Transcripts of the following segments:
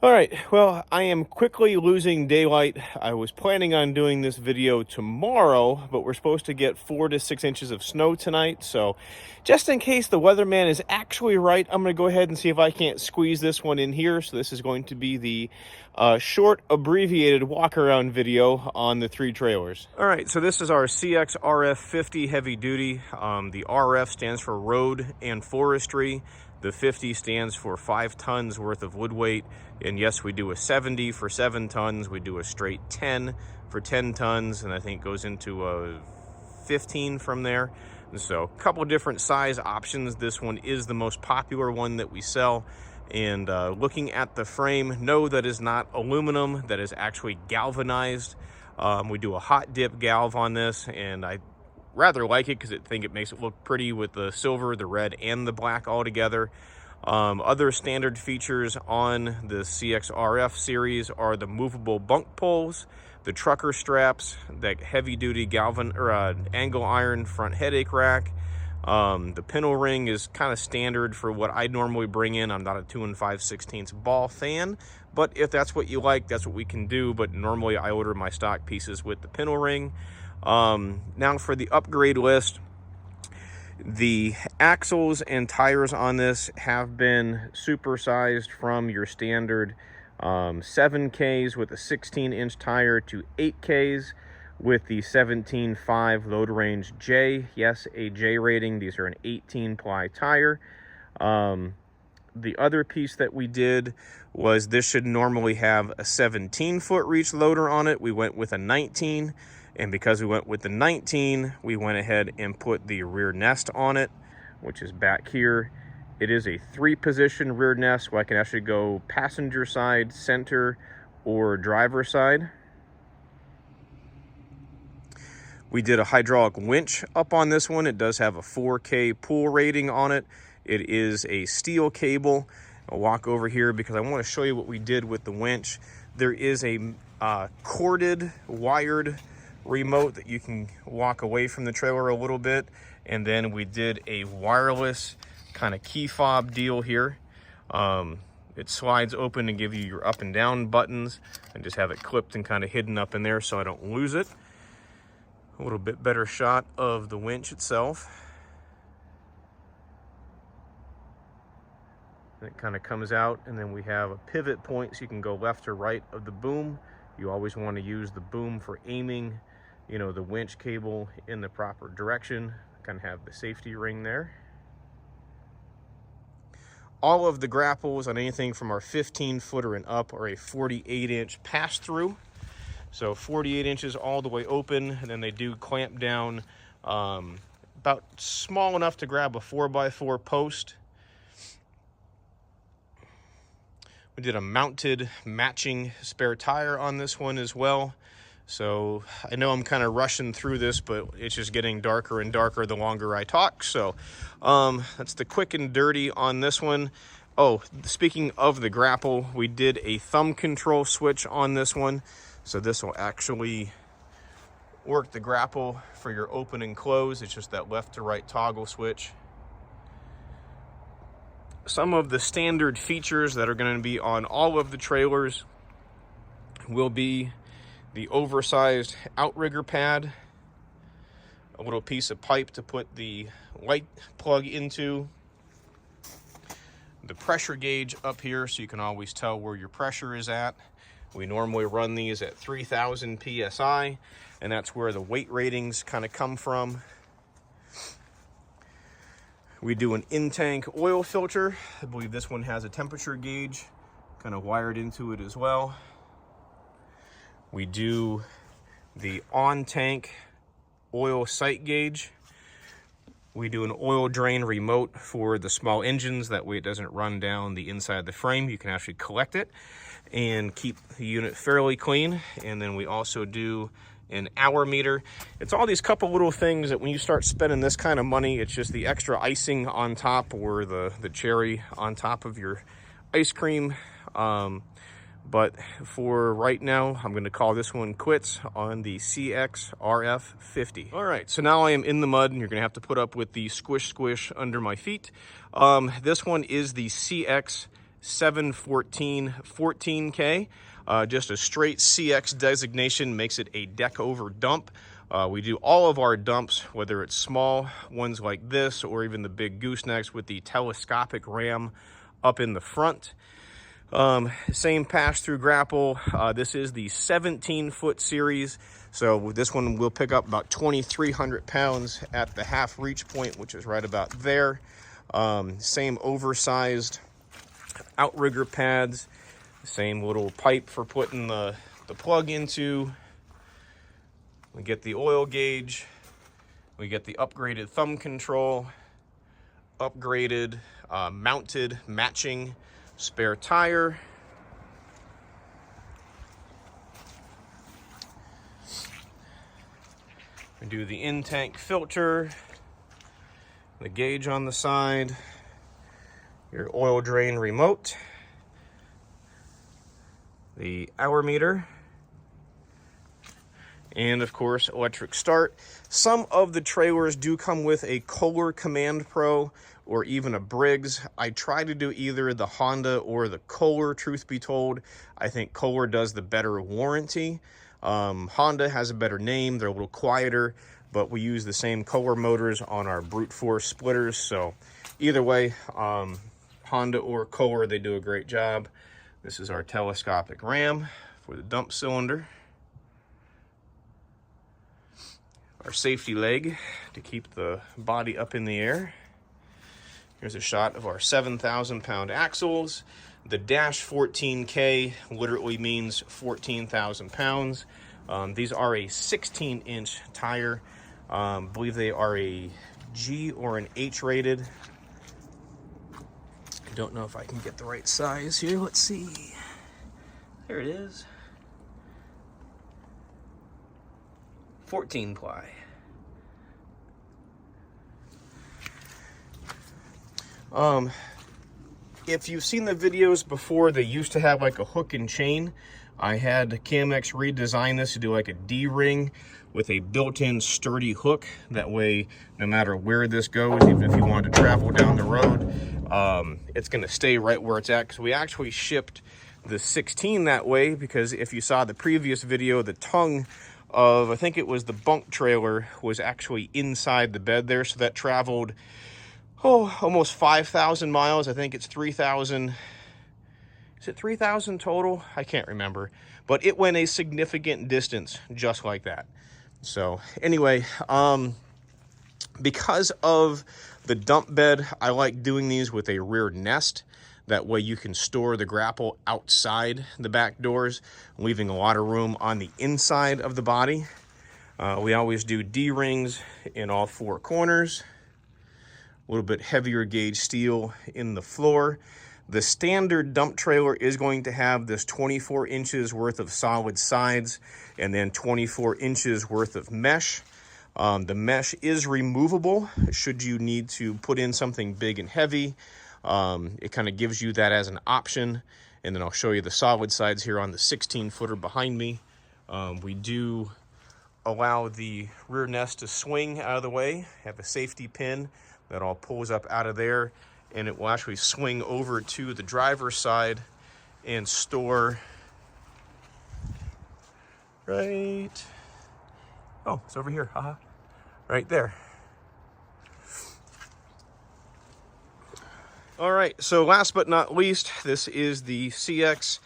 All right, well, I am quickly losing daylight. I was planning on doing this video tomorrow, but we're supposed to get 4 to 6 inches of snow tonight. So just in case the weatherman is actually right, I'm going to go ahead and see if I can't squeeze this one in here. So this is going to be the short, abbreviated walk-around video on the 3 trailers. All right, so this is our CX RF 50 heavy duty. The RF stands for road and forestry. The 50 stands for 5 tons worth of wood weight. And yes, we do a 70 for 7 tons. We do a straight 10 for 10 tons. And I think it goes into a 15 from there. And so a couple different size options. This one is the most popular one that we sell. And looking at the frame, no, that is not aluminum. That is actually galvanized. We do a hot dip galv on this, and I rather like it because I think it makes it look pretty with the silver, the red, and the black all together. Other standard features on the CX-RF series are the movable bunk poles, the trucker straps, that heavy-duty angle iron front headache rack. The pintle ring is kind of standard for what I normally bring in. I'm not a 2 5/16 ball fan, but if that's what you like, that's what we can do. But normally I order my stock pieces with the pintle ring. Now for the upgrade list, the axles and tires on this have been supersized from your standard 7Ks with a 16-inch tire to 8Ks with the 17.5 load range J. Yes, a J rating. These are an 18-ply tire. The other piece that we did was this should normally have a 17-foot reach loader on it. We went with a 19. And because we went with the 19, we went ahead and put the rear nest on it, which is back here. It is a 3-position rear nest, so I can actually go passenger side, center, or driver side. We did a hydraulic winch up on this one. It does have a 4K pull rating on it. It is a steel cable. I'll walk over here because I want to show you what we did with the winch. There is a corded, wired remote that you can walk away from the trailer a little bit, and then we did a wireless kind of key fob deal here. It slides open to give you your up and down buttons, and just have it clipped and kind of hidden up in there so I don't lose it. A little bit better shot of the winch itself. And it kind of comes out, and then we have a pivot point so you can go left or right of the boom. You always want to use the boom for aiming, you know, the winch cable in the proper direction. Kind of have the safety ring there. All of the grapples on anything from our 15-footer and up are a 48-inch pass-through. So 48 inches all the way open, and then they do clamp down about small enough to grab a 4x4 post. We did a mounted matching spare tire on this one as well. So I know I'm kind of rushing through this, but it's just getting darker and darker the longer I talk. So that's the quick and dirty on this one. Oh, speaking of the grapple, we did a thumb control switch on this one. So this will actually work the grapple for your open and close. It's just that left to right toggle switch. Some of the standard features that are going to be on all of the trailers will be the oversized outrigger pad, a little piece of pipe to put the light plug into, the pressure gauge up here so you can always tell where your pressure is at. We normally run these at 3,000 PSI, and that's where the weight ratings kind of come from. We do an in-tank oil filter. I believe this one has a temperature gauge kind of wired into it as well. We do the on-tank oil sight gauge. We do an oil drain remote for the small engines. That way it doesn't run down the inside of the frame. You can actually collect it and keep the unit fairly clean. And then we also do an hour meter. It's all these couple little things that when you start spending this kind of money, it's just the extra icing on top, or the cherry on top of your ice cream. But for right now, I'm going to call this one quits on the CX RF 50. All right, so now I am in the mud, and you're going to have to put up with the squish squish under my feet. This one is the CX 714 14K. Just a straight CX designation makes it a deck over dump. We do all of our dumps, whether it's small ones like this or even the big goosenecks with the telescopic ram up in the front. Same pass-through grapple. This is the 17-foot series, so this one will pick up about 2,300 pounds at the half reach point, which is right about there. Same oversized outrigger pads, same little pipe for putting the plug into. We get the oil gauge, we get the upgraded thumb control, upgraded mounted matching spare tire. We do the in-tank filter, the gauge on the side, your oil drain remote, the hour meter, and of course electric start. Some of the trailers do come with a Kohler Command Pro or even a Briggs. I try to do either the Honda or the Kohler, truth be told. I think Kohler does the better warranty. Honda has a better name, they're a little quieter, but we use the same Kohler motors on our brute force splitters, so either way, Honda or Kohler, they do a great job. This is our telescopic ram for the dump cylinder. Our safety leg to keep the body up in the air. Here's a shot of our 7,000-pound axles. The dash 14K literally means 14,000 pounds. These are a 16-inch tire. I believe they are a G or an H rated. I don't know if I can get the right size here. Let's see. There it is. 14 ply. If you've seen the videos before, they used to have like a hook and chain. I had KMX redesign this to do like a D-ring with a built-in sturdy hook. That way, no matter where this goes, even if you want to travel down the road, it's going to stay right where it's at. Because we actually shipped the 16 that way, because if you saw the previous video, the tongue of, I think it was the bunk trailer, was actually inside the bed there. So that traveled, almost 5,000 miles. I think it's 3,000. Is it 3,000 total? I can't remember. But it went a significant distance just like that. So anyway, because of the dump bed, I like doing these with a rear nest. That way you can store the grapple outside the back doors, leaving a lot of room on the inside of the body. We always do D-rings in all four corners. A little bit heavier gauge steel in the floor. The standard dump trailer is going to have this 24 inches worth of solid sides and then 24 inches worth of mesh. The mesh is removable should you need to put in something big and heavy. It kind of gives you that as an option. And then I'll show you the solid sides here on the 16-footer behind me. We do allow the rear nest to swing out of the way, have a safety pin that all pulls up out of there, and it will actually swing over to the driver's side and store right, oh, it's over here, haha, right there. All right, so last but not least, this is the CX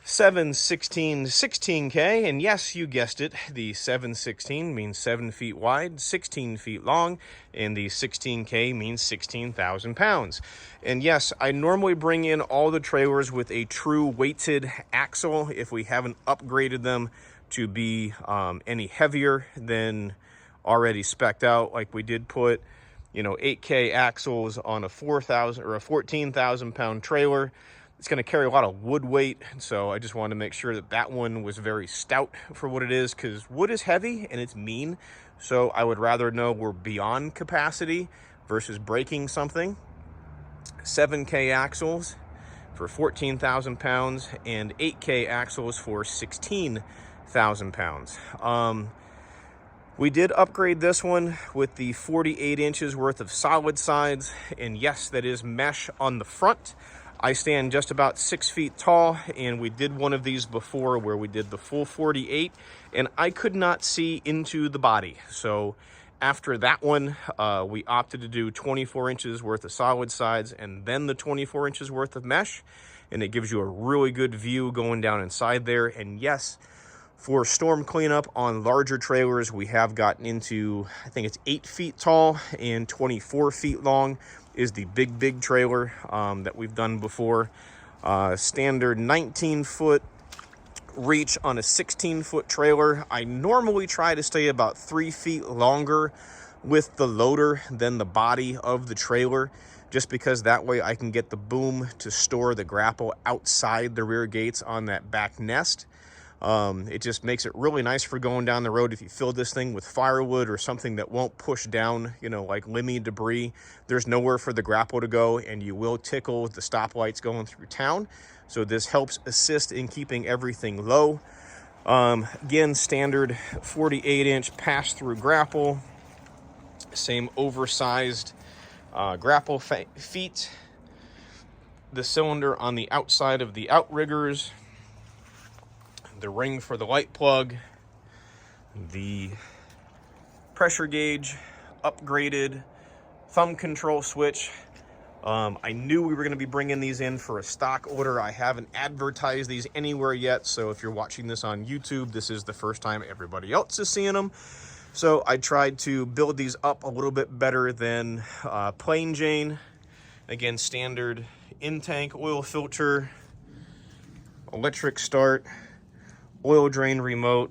716 16K, and yes, you guessed it, the 716 means 7 feet wide, 16 feet long, and the 16K means 16,000 pounds. And yes, I normally bring in all the trailers with a true weighted axle if we haven't upgraded them to be any heavier than already spec'd out. Like we did put, 8K axles on a 4,000 or a 14,000 pound trailer. It's going to carry a lot of wood weight, so I just wanted to make sure that that one was very stout for what it is, because wood is heavy and it's mean, so I would rather know we're beyond capacity versus breaking something. 7K axles for 14,000 pounds and 8K axles for 16,000 pounds. We did upgrade this one with the 48 inches worth of solid sides, and yes, that is mesh on the front. I stand just about 6 feet tall, and we did one of these before where we did the full 48, and I could not see into the body. So after that one, we opted to do 24 inches worth of solid sides and then the 24 inches worth of mesh, and it gives you a really good view going down inside there. And yes, for storm cleanup on larger trailers, we have gotten into, I think it's 8 feet tall and 24 feet long is the big trailer that we've done before. Standard 19-foot reach on a 16-foot trailer. I normally try to stay about 3 feet longer with the loader than the body of the trailer, just because that way I can get the boom to store the grapple outside the rear gates on that back nest. It just makes it really nice for going down the road. If you fill this thing with firewood or something that won't push down, you know, like limmy debris, there's nowhere for the grapple to go, and you will tickle the stoplights going through town. So this helps assist in keeping everything low. Again, standard 48-inch pass-through grapple, same oversized grapple feet. The cylinder on the outside of the outriggers, the ring for the light plug, the pressure gauge, upgraded thumb control switch. I knew we were going to be bringing these in for a stock order. I haven't advertised these anywhere yet, so if you're watching this on YouTube, this is the first time everybody else is seeing them. So I tried to build these up a little bit better than plain Jane. Again, standard in-tank oil filter, electric start, oil drain remote,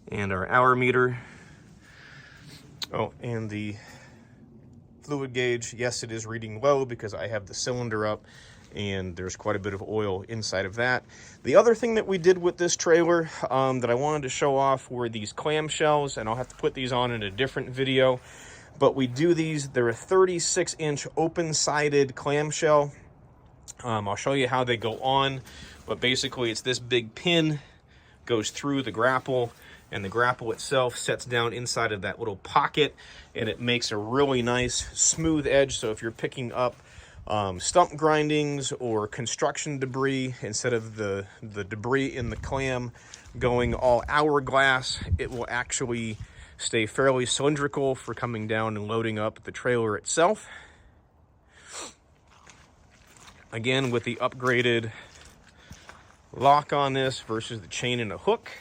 and our hour meter. Oh, and the fluid gauge. Yes, it is reading low because I have the cylinder up and there's quite a bit of oil inside of that. The other thing that we did with this trailer that I wanted to show off were these clamshells, and I'll have to put these on in a different video. But we do these, they're a 36-inch open-sided clamshell. I'll show you how they go on. But basically, it's this big pin, goes through the grapple, and the grapple itself sets down inside of that little pocket, and it makes a really nice, smooth edge. So if you're picking up stump grindings or construction debris, instead of the debris in the clam going all hourglass, it will actually stay fairly cylindrical for coming down and loading up the trailer itself. Again, with the upgraded lock on this versus the chain and a hook.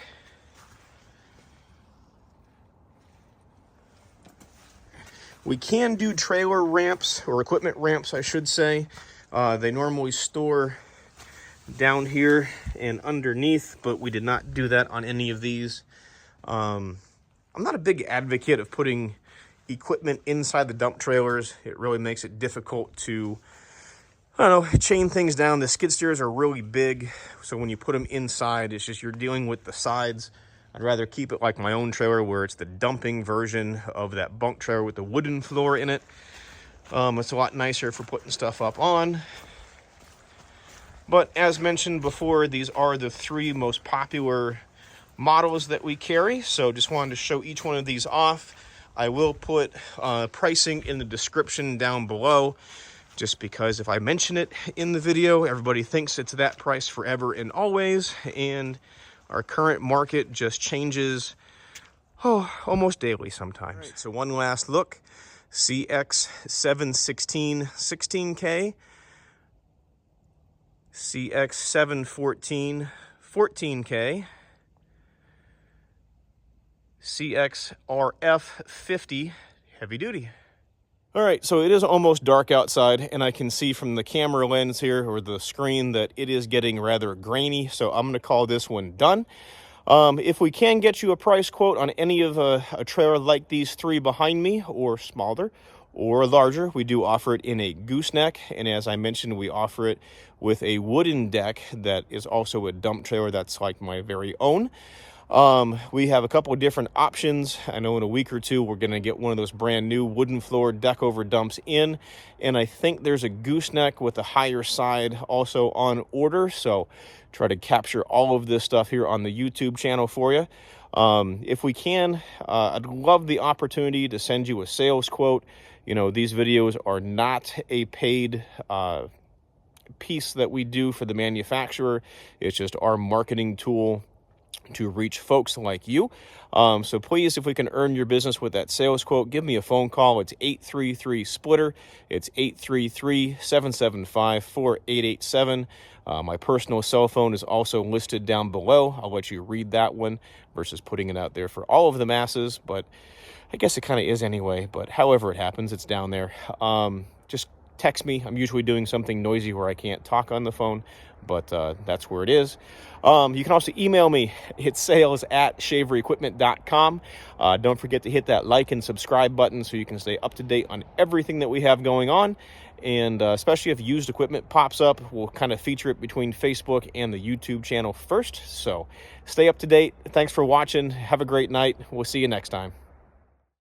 We can do trailer ramps, or equipment ramps, I should say. They normally store down here and underneath, but we did not do that on any of these. I'm not a big advocate of putting equipment inside the dump trailers. It really makes it difficult to, I don't know, chain things down. The skid steers are really big, so when you put them inside, it's just you're dealing with the sides. I'd rather keep it like my own trailer, where it's the dumping version of that bunk trailer with the wooden floor in it. It's a lot nicer for putting stuff up on. But as mentioned before, these are the 3 most popular models that we carry, so just wanted to show each one of these off. I will put pricing in the description down below, just because if I mention it in the video, everybody thinks it's that price forever and always, and our current market just changes almost daily sometimes. Right, so one last look. CX716 16K, CX714 14K, CXRF 50 heavy duty. All right, so it is almost dark outside, and I can see from the camera lens here, or the screen, that it is getting rather grainy, so I'm going to call this one done. If we can get you a price quote on any of a trailer like these 3 behind me, or smaller, or larger, we do offer it in a gooseneck, and as I mentioned, we offer it with a wooden deck that is also a dump trailer that's like my very own. We have a couple of different options. I know in a week or two we're going to get one of those brand new wooden floor deck over dumps in, and I think there's a gooseneck with a higher side also on order, so try to capture all of this stuff here on the YouTube channel for you. If we can, I'd love the opportunity to send you a sales quote. You know, these videos are not a paid piece that we do for the manufacturer. It's just our marketing tool to reach folks like you. So please, if we can earn your business with that sales quote, give me a phone call. It's 833-SPLITTER. It's 833-775-4887. My personal cell phone is also listed down below. I'll let you read that one versus putting it out there for all of the masses, but I guess it kind of is anyway. But however it happens, it's down there. Just text me. I'm usually doing something noisy where I can't talk on the phone, but that's where it is. You can also email me. It's sales@shaverequipment.com. Don't forget to hit that like and subscribe button so you can stay up to date on everything that we have going on. And especially if used equipment pops up, we'll kind of feature it between Facebook and the YouTube channel first. So stay up to date. Thanks for watching. Have a great night. We'll see you next time.